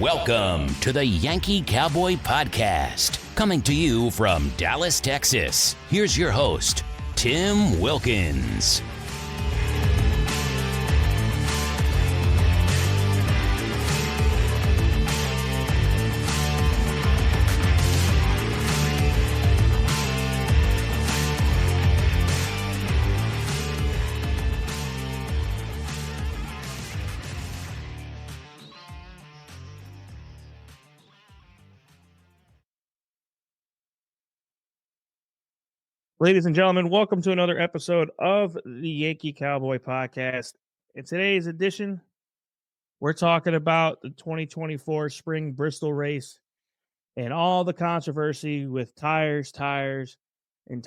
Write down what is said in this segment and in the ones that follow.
Welcome to the Yankee Cowboy Podcast, coming to you from Dallas, Texas. Here's your host, Tim Wilkins. Ladies and gentlemen, welcome to another episode of the Yankee Cowboy Podcast. In today's edition, we're talking about the 2024 Spring Bristol race and all the controversy with tires. And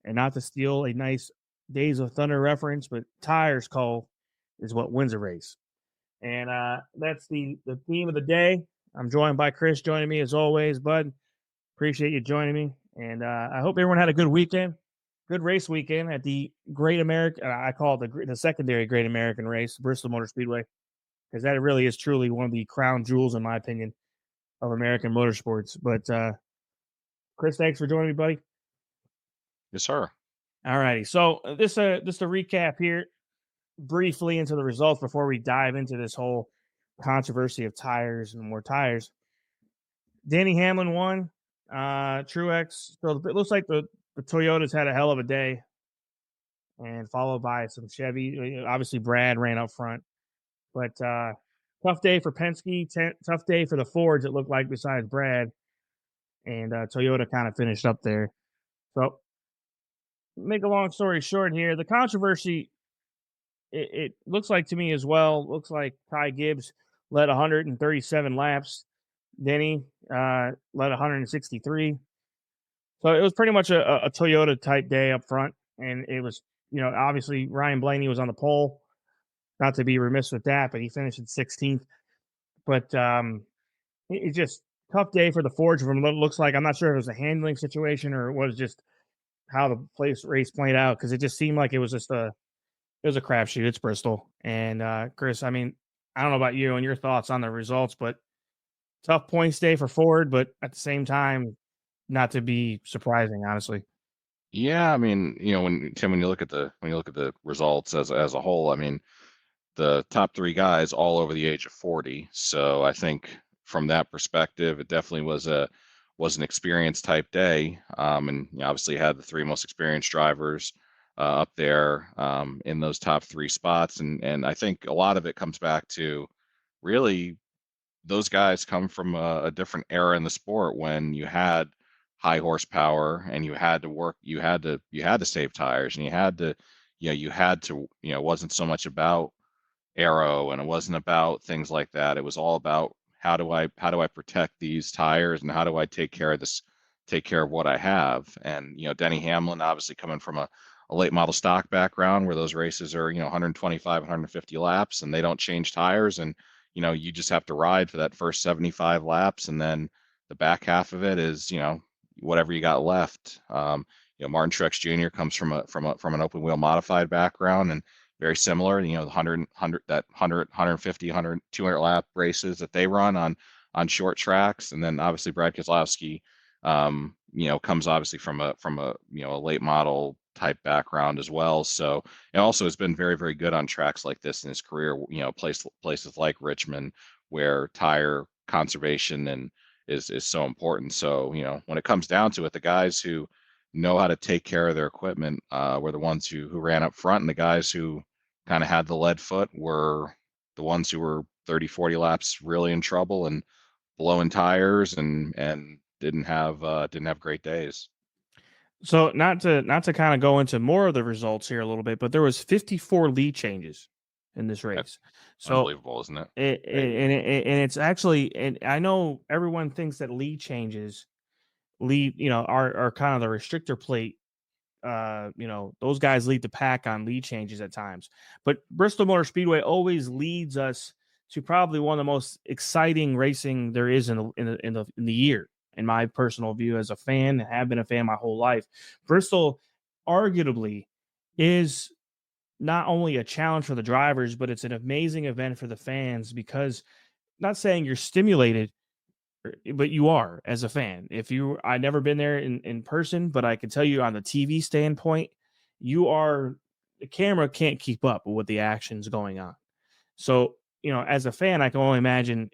not to steal a nice Days of Thunder reference, but tires call is what wins a race. And that's the theme of the day. I'm joined by Chris joining me as always, bud. Appreciate you joining me. And I hope everyone had a good weekend, good race weekend at the Great American. I call it the secondary Great American race, Bristol Motor Speedway, because that really is truly one of the crown jewels, in my opinion, of American motorsports. But Chris, thanks for joining me, buddy. Yes, sir. All righty. So just a recap here, briefly into the results before we dive into this whole controversy of tires and more tires. Denny Hamlin won. Truex. So it looks like the Toyotas had a hell of a day, and followed by some Chevy. Obviously, Brad ran up front, but tough day for Penske. Tough day for the Fords. It looked like besides Brad, and Toyota kind of finished up there. So, make a long story short here, the controversy. It looks like to me as well. Looks like Ty Gibbs led 137 laps. Denny led 163. So it was pretty much a Toyota type day up front. And it was, obviously Ryan Blaney was on the pole. Not to be remiss with that, but he finished at 16th. But it's just tough day for the Fords from what it looks like. I'm not sure if it was a handling situation or it was just how the race played out, because it just seemed like it was just a crapshoot. It's Bristol. And Chris, I mean, I don't know about you and your thoughts on the results, but tough points day for Ford, but at the same time, not to be surprising, honestly. Yeah, I mean, when you look at the results as a whole, I mean, the top three guys all over the age of 40. So I think from that perspective, it definitely was an experience type day. And obviously had the three most experienced drivers up there in those top three spots, and I think a lot of it comes back to really those guys come from a different era in the sport when you had high horsepower and you had to save tires, and it wasn't so much about aero and it wasn't about things like that. It was all about how do I protect these tires and how do I take care of what I have. And Denny Hamlin obviously coming from a late model stock background where those races are 125 150 laps and they don't change tires, and you just have to ride for that first 75 laps, and then the back half of it is, whatever you got left. Martin Truex Jr. comes from an open wheel modified background, and very similar, the 150, 100, 200 lap races that they run on short tracks. And then obviously Brad Keselowski, comes obviously from a late model type background as well. So, and also has been very, very good on tracks like this in his career, places like Richmond where tire conservation and is so important. So, when it comes down to it, the guys who know how to take care of their equipment were the ones who ran up front, and the guys who kind of had the lead foot were the ones who were 30, 40 laps really in trouble and blowing tires and didn't have great days. So not to kind of go into more of the results here a little bit, but there was 54 lead changes in this race. That's so unbelievable, isn't it? And it's actually, and I know everyone thinks that lead changes are kind of the restrictor plate. Those guys lead the pack on lead changes at times, but Bristol Motor Speedway always leads us to probably one of the most exciting racing there is in the year. In my personal view, as a fan, and have been a fan my whole life, Bristol arguably is not only a challenge for the drivers, but it's an amazing event for the fans, because not saying you're stimulated, but you are as a fan. I never been there in person, but I can tell you on the TV standpoint, the camera can't keep up with the actions going on. So, as a fan, I can only imagine,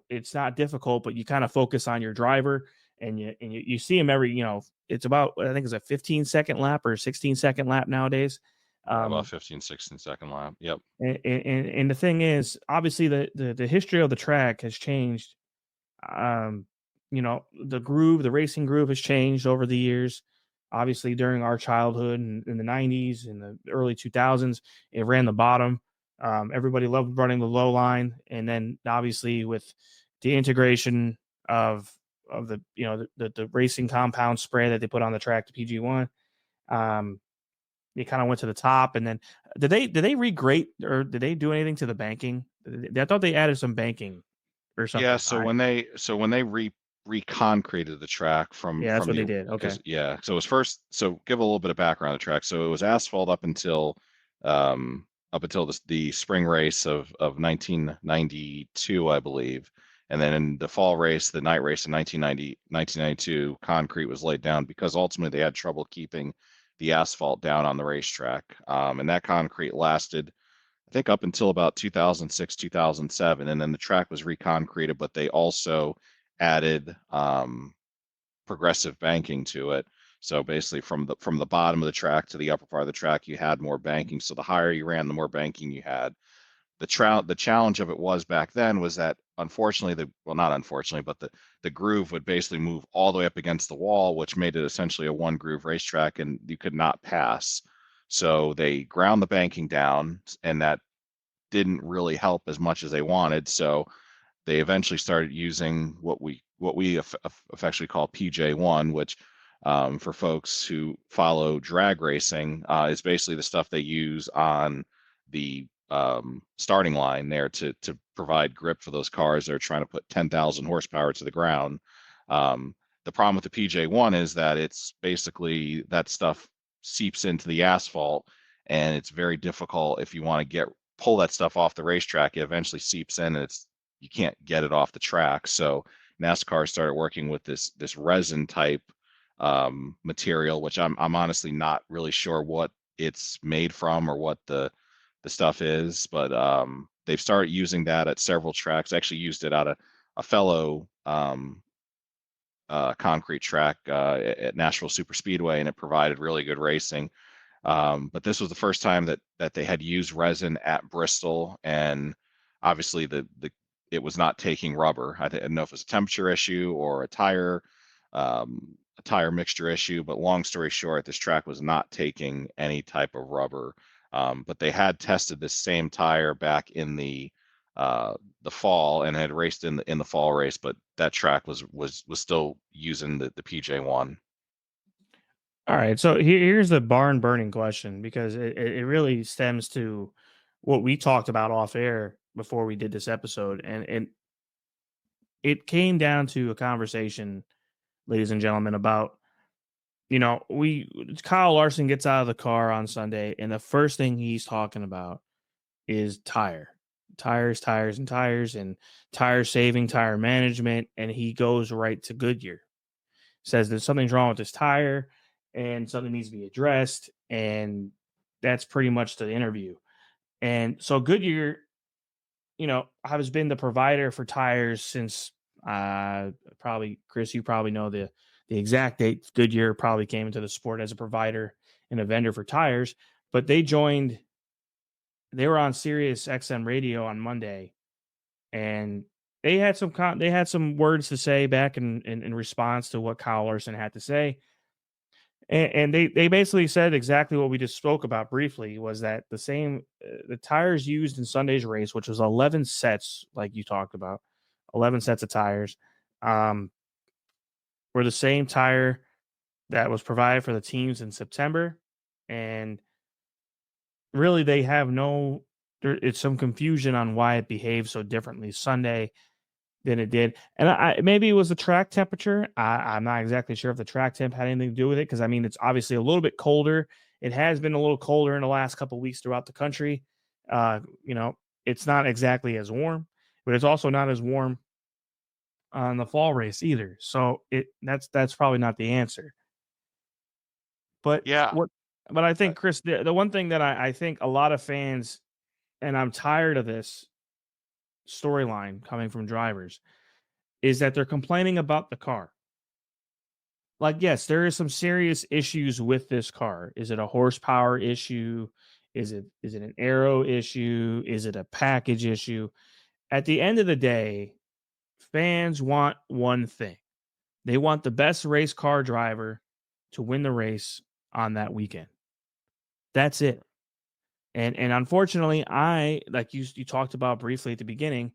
it's not difficult, but you kind of focus on your driver and you see him every, it's about, I think it's a 15-second lap or 16-second lap nowadays. About 15, 16-second lap. Yep. And the thing is, obviously the history of the track has changed. Um, the racing groove has changed over the years. Obviously, during our childhood in the 90s and the early 2000s, it ran the bottom. Everybody loved running the low line. And then obviously with the integration of the racing compound spray that they put on the track, the PG1, it kind of went to the top. And then did they regrate or did they do anything to the banking? I thought they added some banking or something. Yeah, so when they reconcreted the track from Yeah, that's what the they did. Okay. so it was first, so give a little bit of background on the track. So it was asphalt up until the spring race of 1992, I believe. And then in the fall race, the night race in 1992, concrete was laid down because ultimately they had trouble keeping the asphalt down on the racetrack. And that concrete lasted, I think, up until about 2006, 2007, and then the track was reconcreted, but they also added progressive banking to it. So basically, from the bottom of the track to the upper part of the track, you had more banking. So the higher you ran, the more banking you had. The challenge of it was back then was that unfortunately, not unfortunately, but the groove would basically move all the way up against the wall, which made it essentially a one groove racetrack, and you could not pass. So they ground the banking down, and that didn't really help as much as they wanted. So they eventually started using what we affectionately call PJ1, which for folks who follow drag racing is basically the stuff they use on the starting line there to provide grip for those cars that are trying to put 10,000 horsepower to the ground. The problem with the PJ1 is that it's basically that stuff seeps into the asphalt, and it's very difficult if you want to pull that stuff off the racetrack. It eventually seeps in, and you can't get it off the track. So NASCAR started working with this resin type material, which I'm honestly not really sure what it's made from or what the stuff is, but they've started using that at several tracks. Actually used it at a fellow concrete track at Nashville Super Speedway, and it provided really good racing. But this was the first time that they had used resin at Bristol, and obviously it was not taking rubber. I don't know if it was a temperature issue or a tire mixture issue, but long story short, this track was not taking any type of rubber. But they had tested this same tire back in the fall and had raced in the fall race, but that track was still using the PJ1. All right. So here's the barn burning question, because it really stems to what we talked about off air before we did this episode. And it came down to a conversation, ladies and gentlemen, about, Kyle Larson gets out of the car on Sunday, and the first thing he's talking about is tires, and tire saving, tire management. And he goes right to Goodyear, says that something's wrong with this tire and something needs to be addressed. And that's pretty much the interview. And so Goodyear, has been the provider for tires since probably, Chris, you probably know the exact date Goodyear probably came into the sport as a provider and a vendor for tires. But they were on Sirius XM radio on Monday, and they had some words to say back in response to what Kyle Larson had to say. And they basically said exactly what we just spoke about briefly, was that the tires used in Sunday's race, which was 11 sets, like you talked about, 11 sets of tires, were the same tire that was provided for the teams in September. And really, they have it's some confusion on why it behaved so differently Sunday than it did. And maybe it was the track temperature. I'm not exactly sure if the track temp had anything to do with it, because it's obviously a little bit colder. It has been a little colder in the last couple of weeks throughout the country. It's not exactly as warm, but it's also not as warm on the fall race either. So that's probably not the answer. But Yeah. what but I Uh, think, Chris, the one thing that I think a lot of fans, and I'm tired of this storyline coming from drivers, is that they're complaining about the car. Like, yes, there is some serious issues with this car. Is it a horsepower issue? Is it an aero issue? Is it a package issue? At the end of the day, fans want one thing. They want the best race car driver to win the race on that weekend. That's it. And unfortunately, I like you talked about briefly at the beginning,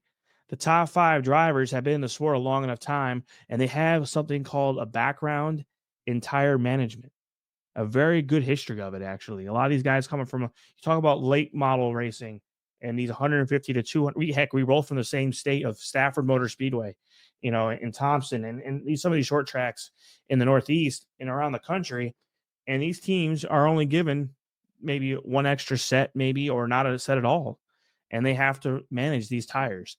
the top 5 drivers have been in the sport a long enough time, and they have something called a background in tire management. A very good history of it, actually. A lot of these guys coming from you talk about late model racing and these 150 to 200. We roll from the same state of Stafford Motor Speedway, in Thompson, and some of these short tracks in the Northeast and around the country. And these teams are only given maybe one extra set, maybe, or not a set at all. And they have to manage these tires.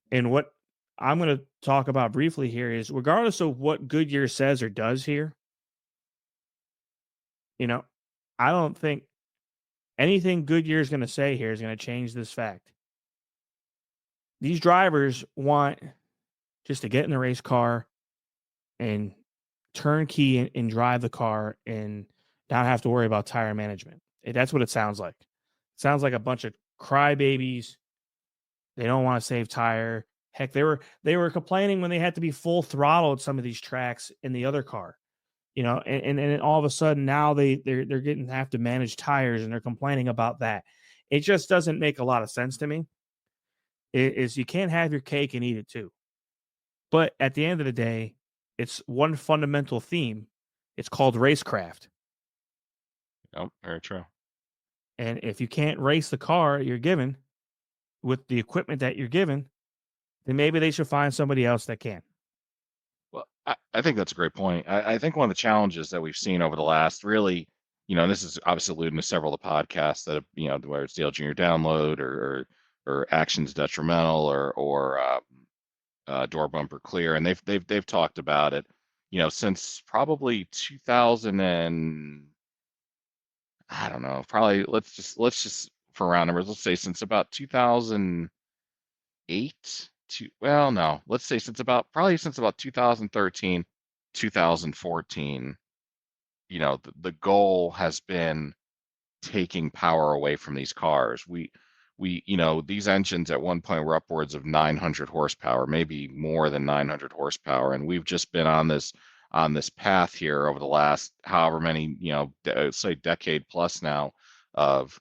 And what I'm going to talk about briefly here is, regardless of what Goodyear says or does here, you know, I don't think anything Goodyear is going to say here is going to change this fact. These drivers want just to get in the race car and turnkey and drive the car and not have to worry about tire management. That's what it sounds like. It sounds like a bunch of crybabies. They don't want to save tire. Heck, they were complaining when they had to be full throttle at some of these tracks in the other car. And then all of a sudden now they're getting have to manage tires and they're complaining about that. It just doesn't make a lot of sense to me. Is you can't have your cake and eat it too. But at the end of the day, it's one fundamental theme. It's called racecraft. Yep, very true. And if you can't race the car you're given with the equipment that you're given, then maybe they should find somebody else that can. Well, I think that's a great point. I think one of the challenges that we've seen over the last really, and this is obviously alluding to several of the podcasts that have, where it's Dale Jr. Download or Actions Detrimental or Door Bumper Clear, and they've talked about it, since probably 2000 and I don't know, probably let's just for round numbers, let's say since about 2008 to, well, no, let's say since about 2013, 2014, the goal has been taking power away from these cars. These engines at one point were upwards of 900 horsepower, maybe more than 900 horsepower, and we've just been on this path here over the last however many, say decade plus now of,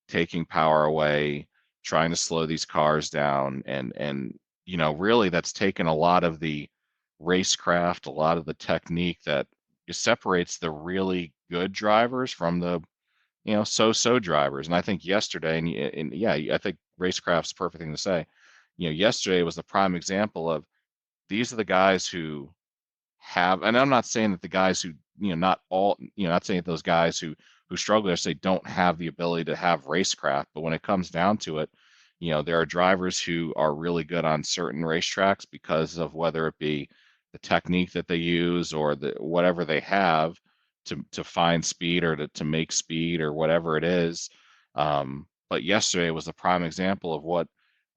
taking power away, trying to slow these cars down, and really that's taken a lot of the racecraft, a lot of the technique that separates the really good drivers from the so-so drivers. And I think yesterday, and yeah, I think racecraft's a perfect thing to say. Yesterday was the prime example of these are the guys who have, and I'm not saying that the guys who, not all, not saying that those guys who struggle say don't have the ability to have racecraft, but when it comes down to it, there are drivers who are really good on certain racetracks because of whether it be the technique that they use or the whatever they have to find speed or to make speed or whatever it is. But yesterday was a prime example of what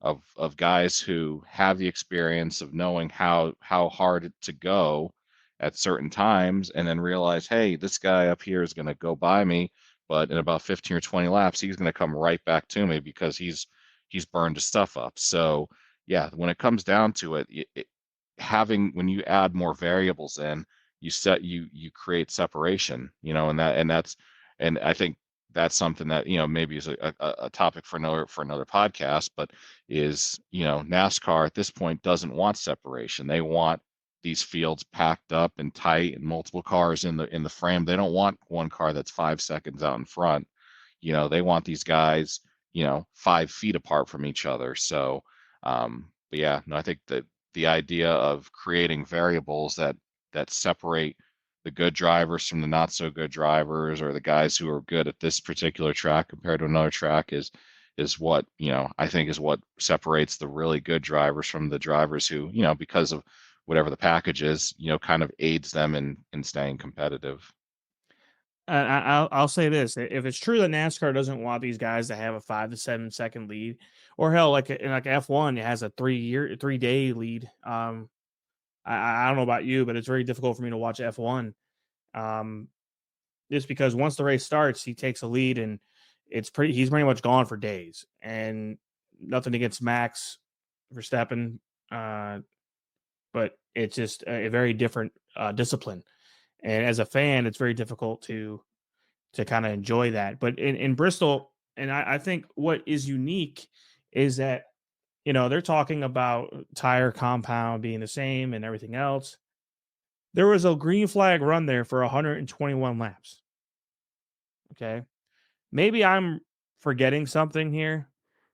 of guys who have the experience of knowing how hard to go at certain times and then realize, hey, this guy up here is going to go by me, but in about 15 or 20 laps, he's going to come right back to me because he's burned his stuff up. So yeah, when it comes down to it, when you add more variables in, you create separation, and I think that's something that maybe is a topic for another podcast, but is NASCAR at this point doesn't want separation. They want these fields packed up and tight and multiple cars in the frame. They don't want one car that's 5 seconds out in front. They want these guys 5 feet apart from each other. So but yeah, no, I think that the idea of creating variables that separate the good drivers from the not so good drivers or the guys who are good at this particular track compared to another track is is what, I think is what separates the really good drivers from the drivers who, because of whatever the package is, kind of aids them in staying competitive. I'll say this: if it's true that NASCAR doesn't want these guys to have a 5 to 7 second lead, or hell, in like F1, it has a 3 day lead. I don't know about you, but it's very difficult for me to watch F1. Just because once the race starts, he takes a lead and he's pretty much gone for days. And nothing against Max Verstappen, but it's just a very different discipline. And as a fan, it's very difficult to kind of enjoy that. But in Bristol, and I think what is unique is that they're talking about tire compound being the same and everything else. There was a green flag run there for 121 laps. Okay. Maybe I'm forgetting something here,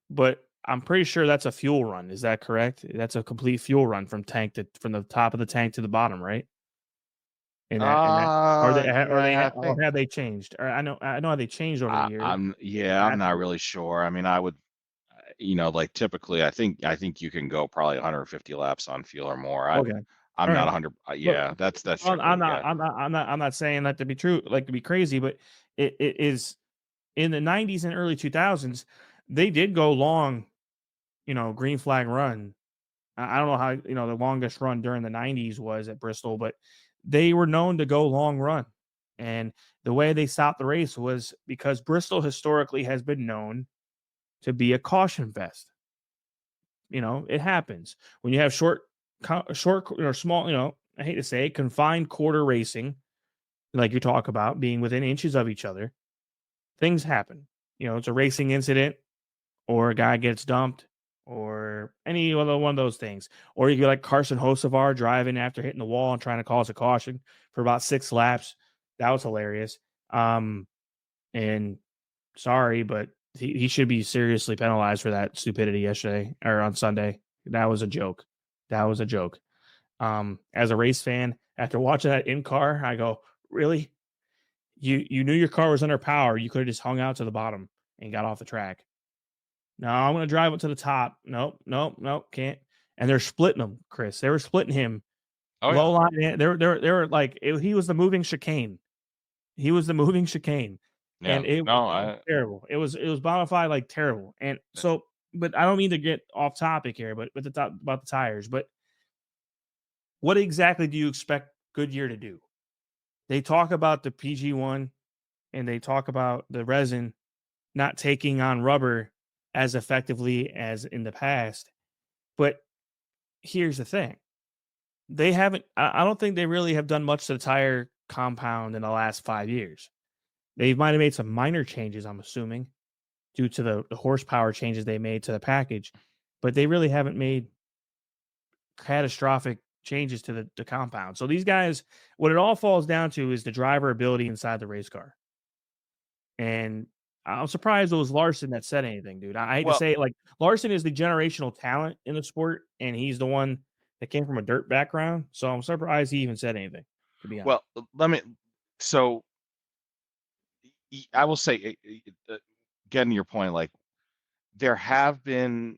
but I'm pretty sure that's a fuel run. Is that correct? That's a complete fuel run from the top of the tank to the bottom, right? In that, Yeah, I or think have they changed? Or I know how they changed over the years. I'm not really sure. I mean, I would, like typically, I think you can go probably 150 laps on fuel or more. Okay. I'm All not right. 100. Look, Yeah, that's I'm strictly, not yeah. I'm not saying that to be true, like to be crazy, but it is in the 90s and early 2000s, they did go long, green flag run. I don't know how, the longest run during the 90s was at Bristol, but they were known to go long run. And the way they stopped the race was because Bristol historically has been known to be a caution fest. It happens when you have short or small, I hate to say it, confined quarter racing, like you talk about being within inches of each other. Things happen. It's a racing incident, or a guy gets dumped, or any other one of those things. Or you get like Carson Hocevar driving after hitting the wall and trying to cause a caution for about 6 laps. That was hilarious. And sorry, but he should be seriously penalized for that stupidity yesterday or on Sunday. That was a joke. That was a joke. As a race fan, after watching that in car, I go, really? You knew your car was under power. You could have just hung out to the bottom and got off the track. No, I'm gonna drive it to the top. Nope, nope, nope, can't. And they're splitting him, Chris. They were splitting him. Oh yeah, Low line. They were like he was the moving chicane. He was the moving chicane, yeah. and it was No, I. terrible. It was bona fide like terrible. And so, but I don't mean to get off topic here, but with the top about the tires. But what exactly do you expect Goodyear to do? They talk about the PG1 and they talk about the resin not taking on rubber as effectively as in the past. But here's the thing. They haven't I don't think they really have done much to the tire compound in the last 5 years. They might have made some minor changes, I'm assuming, due to the horsepower changes they made to the package, but they really haven't made catastrophic changes to the compound. So these guys, what it all falls down to is the driver ability inside the race car. And I'm surprised it was Larson that said anything, dude. I hate to Well, say it, like Larson is the generational talent in the sport, and he's the one that came from a dirt background. So I'm surprised he even said anything, to be honest. well, let me. So I will say, getting your point, like there have been,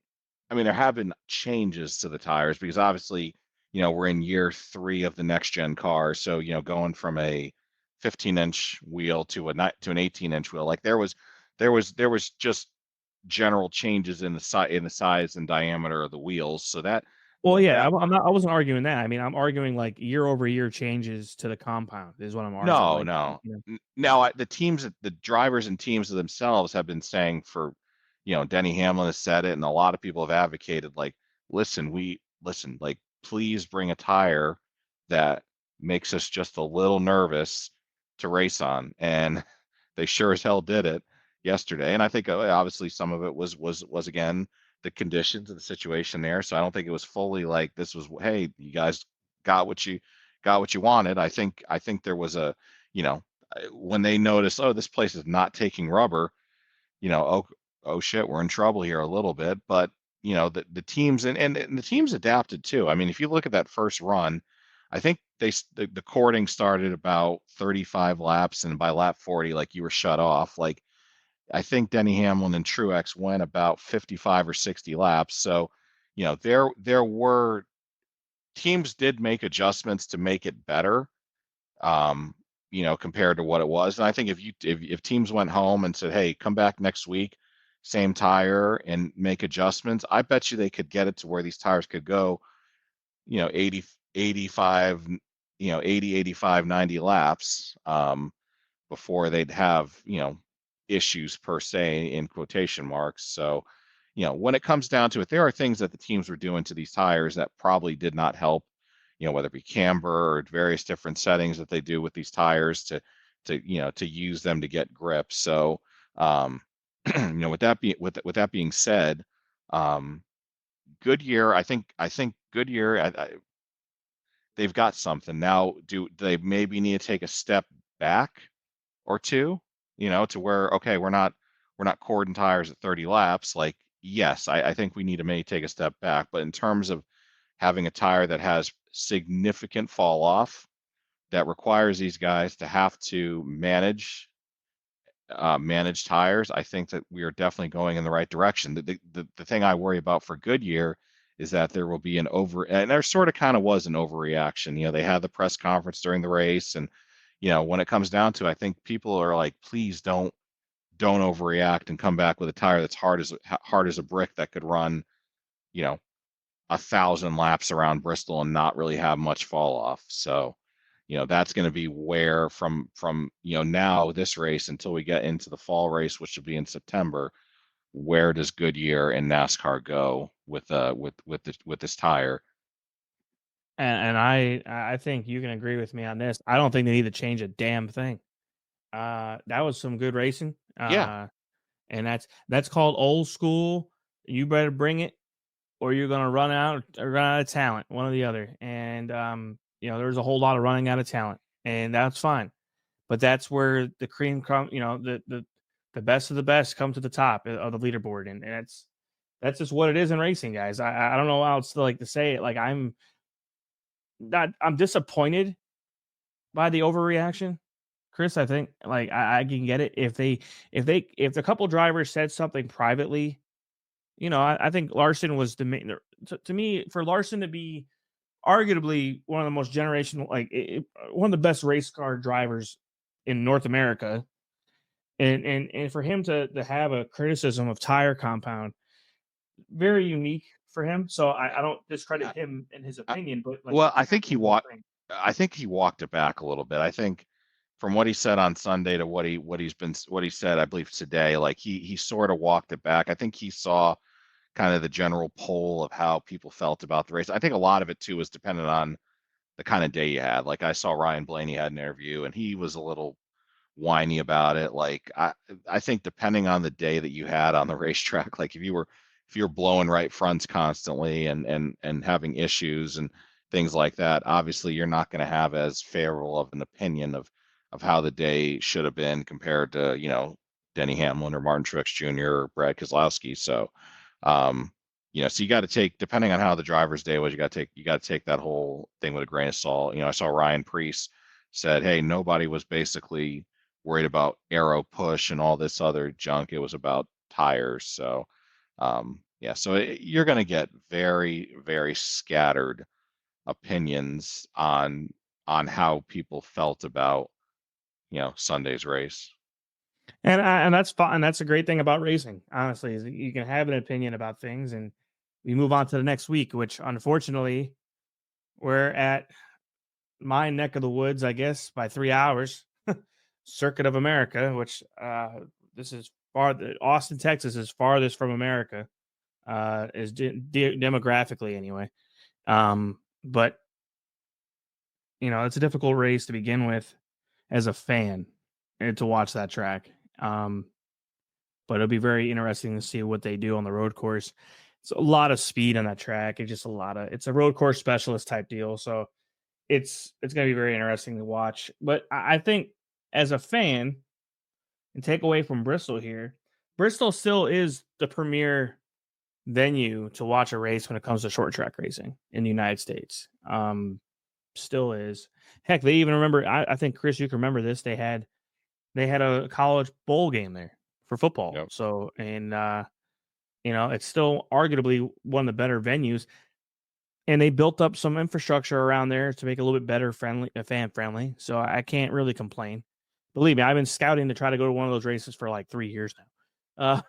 there have been changes to the tires because obviously, we're in year 3 of the next gen car. So, going from a 15-inch wheel to an 18-inch wheel, like there was just general changes in the size and diameter of the wheels. So Well, yeah, that I wasn't arguing that. I mean, I'm arguing like year over year changes to the compound is what I'm arguing. no, Like, no. Now the drivers and teams themselves have been saying for, Denny Hamlin has said it, and a lot of people have advocated like, listen, like please bring a tire that makes us just a little nervous to race on, and they sure as hell did it yesterday. And I think obviously some of it was again the conditions of the situation there. So I don't think it was fully like this was, hey, you guys got what you wanted. I think there was a, when they noticed, oh, this place is not taking rubber, oh shit, we're in trouble here a little bit. But the teams and the teams adapted too. I mean, if you look at that first run, I think the cording started about 35 laps, and by lap 40, like you were shut off. Like I think Denny Hamlin and Truex went about 55 or 60 laps. So, there were teams did make adjustments to make it better, um, compared to what it was. And I think if teams went home and said, "Hey, come back next week, same tire and make adjustments," I bet you they could get it to where these tires could go, 80, 85, 80, 85, 90 laps, before they'd have, issues per se in quotation marks. So, when it comes down to it, there are things that the teams were doing to these tires that probably did not help, whether it be camber or various different settings that they do with these tires to use them to get grip. So, with that being said, um, Goodyear, I think Goodyear, they've got something now. Do they maybe need to take a step back or two, to where, okay, we're not cordon tires at 30 laps. Like, yes, I think we need to maybe take a step back. But in terms of having a tire that has significant fall off, that requires these guys to have to manage tires, I think that we are definitely going in the right direction. The thing I worry about for Goodyear is that there will be and there sort of kind of was an overreaction. They had the press conference during the race, and when it comes down to it, I think people are like, please don't overreact and come back with a tire that's hard as a brick that could run, you know, 1,000 laps around Bristol and not really have much fall off. So, that's going to be where from now this race until we get into the fall race, which will be in September. Where does Goodyear and NASCAR go with this tire? And I think you can agree with me on this. I don't think they need to change a damn thing. That was some good racing. Yeah, And that's called old school. You better bring it, or you're gonna run out of talent, one or the other. And there's a whole lot of running out of talent, and that's fine. But that's where the cream come. The best of the best come to the top of the leaderboard, and that's just what it is in racing, guys. I don't know how else to say it. Like I'm disappointed by the overreaction, Chris. I think I can get it if if the couple drivers said something privately. I think Larson was the main. To me, for Larson to be arguably one of the most generational, one of the best race car drivers in North America, and for him to have a criticism of tire compound, very unique for him. So I don't discredit him in his I, opinion, but well, it's not the whole thing. I think he walked it back a little bit. I think from what he said on Sunday to what he said, I believe today, like he sort of walked it back. I think he saw kind of the general poll of how people felt about the race. I think a lot of it too was dependent on the kind of day you had. Like I saw Ryan Blaney had an interview and he was a little whiny about it. Like I think depending on the day that you had on the racetrack, like if you're blowing right fronts constantly and having issues and things like that, obviously you're not going to have as favorable of an opinion of how the day should have been compared to, Denny Hamlin or Martin Truex Jr. or Brad Keselowski. So um, so you got to take, depending on how the driver's day was, you got to take that whole thing with a grain of salt. I saw Ryan Preece said, hey, nobody was basically worried about aero push and all this other junk. It was about tires. So, yeah, so you're going to get very, very scattered opinions on how people felt about, Sunday's race. And that's fine. And that's a great thing about racing, honestly, is that you can have an opinion about things, and we move on to the next week, which unfortunately we're at my neck of the woods, I guess, by 3 hours. Circuit of America, which this is Austin, Texas is farthest from America, is demographically anyway. But it's a difficult race to begin with as a fan and to watch that track. But it'll be very interesting to see what they do on the road course. It's a lot of speed on that track. It's a road course specialist type deal. So it's going to be very interesting to watch. But I think as a fan, and take away from Bristol here, Bristol still is the premier venue to watch a race when it comes to short track racing in the United States. Still is. Heck, they even remember. I think Chris, you can remember this. They had a college bowl game there for football. Yep. So, and it's still arguably one of the better venues. And they built up some infrastructure around there to make it a little bit better fan friendly. So I can't really complain. Believe me, I've been scouting to try to go to one of those races for like 3 years now.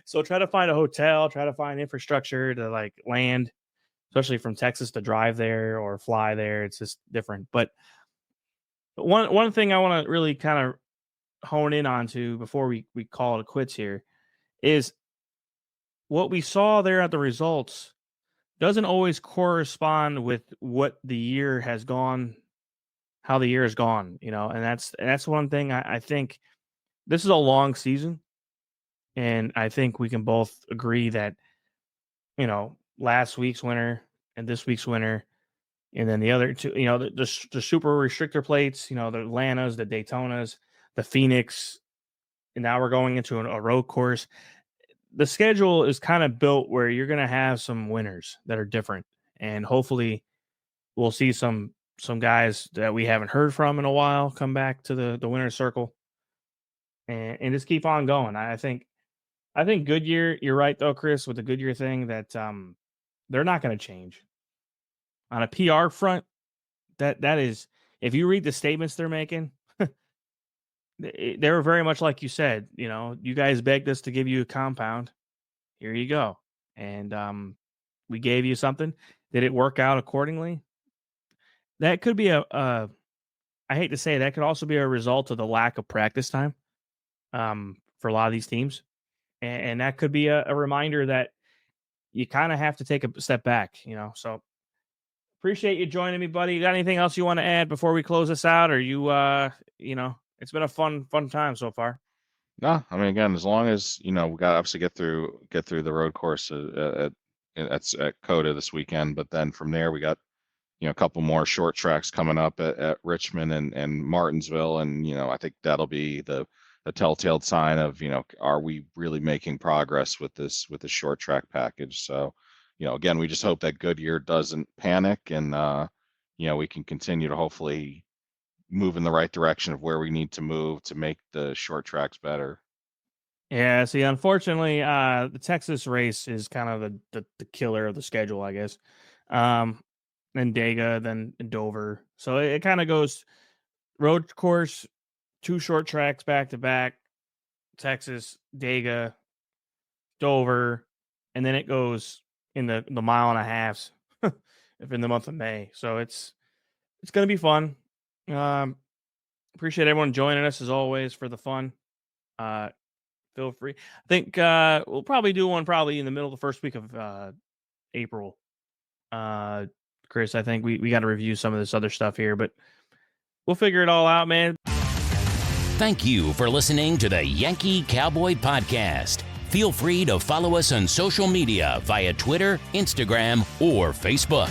So try to find a hotel, try to find infrastructure to like land, especially from Texas to drive there or fly there. It's just different. But one thing I want to really kind of hone in onto before we call it quits here is what we saw there at the results doesn't always correspond with what the year has gone, how the year has gone, and that's one thing I think this is a long season. And I think we can both agree that, last week's winner and this week's winner, and then the other two, the super restrictor plates, the Atlantas, the Daytonas, the Phoenix, and now we're going into a road course. The schedule is kind of built where you're going to have some winners that are different, and hopefully we'll see some guys that we haven't heard from in a while come back to the winner's circle, and just keep on going. I think Goodyear, you're right though, Chris, with the Goodyear thing that they're not going to change on a PR front. That is, if you read the statements they're making, they were very much like you said, you guys begged us to give you a compound. Here you go. And we gave you something. Did it work out accordingly? That could be I hate to say, that could also be a result of the lack of practice time for a lot of these teams. And that could be a reminder that you kind of have to take a step back, So appreciate you joining me, buddy. You got anything else you want to add before we close this out? Or it's been a fun time so far. No, I mean, again, as long as we got to obviously get through the road course at Coda this weekend, but then from there we got a couple more short tracks coming up at Richmond and Martinsville, and I think that'll be the telltale sign of are we really making progress with this short track package. So again, we just hope that Goodyear doesn't panic, and we can continue to hopefully move in the right direction of where we need to move to make the short tracks better. Yeah, see, unfortunately, the Texas race is kind of the killer of the schedule, I guess. Then Dega, then Dover. So it kind of goes road course, 2 short tracks back to back, Texas, Dega, Dover, and then it goes in the mile and a halves if in the month of May. So it's going to be fun. Appreciate everyone joining us as always for the fun. Feel free. I think we'll probably do one in the middle of the first week of April. Chris, I think we got to review some of this other stuff here, but we'll figure it all out, man. Thank you for listening to the Yankee Cowboy Podcast. Feel free to follow us on social media via Twitter, Instagram, or Facebook.